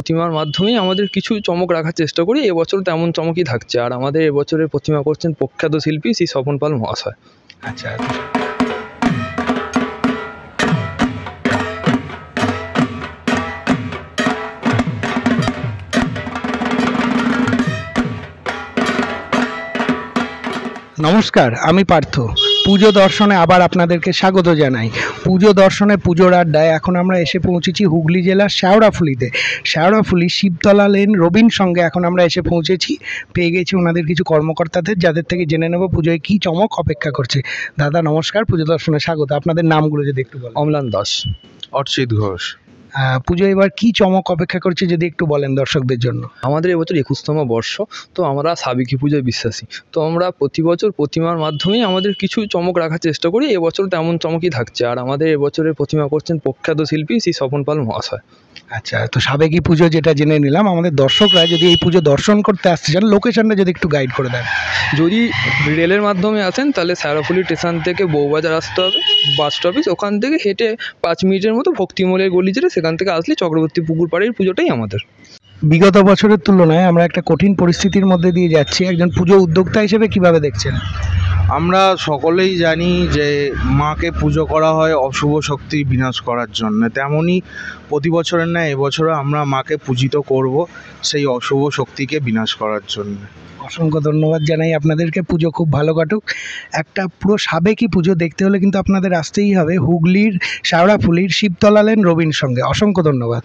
প্রতিমার মাধ্যমেই আমাদের কিছু চমক রাখার চেষ্টা করি। এবছর তেমন চমকই থাকছে। আর আমাদের এবছরের প্রতিমা করছেন প্রখ্যাত শিল্পী শ্রী স্বপন পাল মহাশয়। আচ্ছা, নমস্কার, আমি পার্থ। পুজো দর্শনে আবার আপনাদেরকে স্বাগত জানাই। পুজো দর্শনে পুজোর আড্ডায় এখন আমরা এসে পৌঁছেছি হুগলি জেলার শেওড়াফুলিতে। শেওড়াফুলি শিবতলা লেন রবিন সঙ্গে এখন আমরা এসে পৌঁছেছি। পেয়ে গেছি ওনাদের কিছু কর্মকর্তাদের, যাদের থেকে জেনে নেব পুজোয় কী চমক অপেক্ষা করছে। দাদা নমস্কার, পুজো দর্শনে স্বাগত। আপনাদের নামগুলো যদি একটু বলেন। অম্লান দাস। অর্চিত ঘোষ। পুজো এবার কী চমক অপেক্ষা করছে যদি একটু বলেন দর্শকদের জন্য। আমাদের এবছর 21তম বর্ষ, তো আমরা সাবেকি পুজোয় বিশ্বাসী। তো আমরা প্রতি বছর প্রতিমার মাধ্যমেই আমাদের কিছু চমক রাখার চেষ্টা করি। এবছর তেমন চমকই থাকছে। আর আমাদের এবছরের প্রতিমা করছেন প্রখ্যাত শিল্পী শ্রী স্বপন পাল মহাশয়। আচ্ছা, তো সাবেকি পুজো যেটা জেনে নিলাম, আমাদের দর্শকরা যদি এই পুজো দর্শন করতে আসতে চান, লোকেশনটা যদি একটু গাইড করে দেন। যদি রেলের মাধ্যমে আসেন তাহলে শেওড়াফুলি স্টেশন থেকে বউবাজার আসতে হবে, বাস স্টপেজ। ওখান থেকে হেঁটে 5 মিনিটের মতো ভক্তিমলের গলি যেটা, সেখান থেকে আসলে চক্রবর্তী পুকুর পাড়ের পুজোটাই আমাদের। বিগত বছরের তুলনায় আমরা একটা কঠিন পরিস্থিতির মধ্যে দিয়ে যাচ্ছি। একজন পুজো উদ্যোক্তা হিসেবে কিভাবে দেখছেন? আমরা সকলেই জানি যে মাকে পুজো করা হয় অশুভ শক্তির বিনাশ করার জন্য, তেমনই প্রতি বছরের ন্যায় এবছরও আমরা মাকে পূজিত করব সেই অশুভ শক্তিকে বিনাশ করার জন্য। অসংখ্য ধন্যবাদ জানাই আপনাদেরকে। পুজো খুব ভালো কাটুক। একটা পুরো সাবেকি পুজো দেখতে হলে কিন্তু আপনাদের আসতেই হবে হুগলির শেওড়াফুলির শিবতলা লেন রবিন সঙ্গে। অসংখ্য ধন্যবাদ।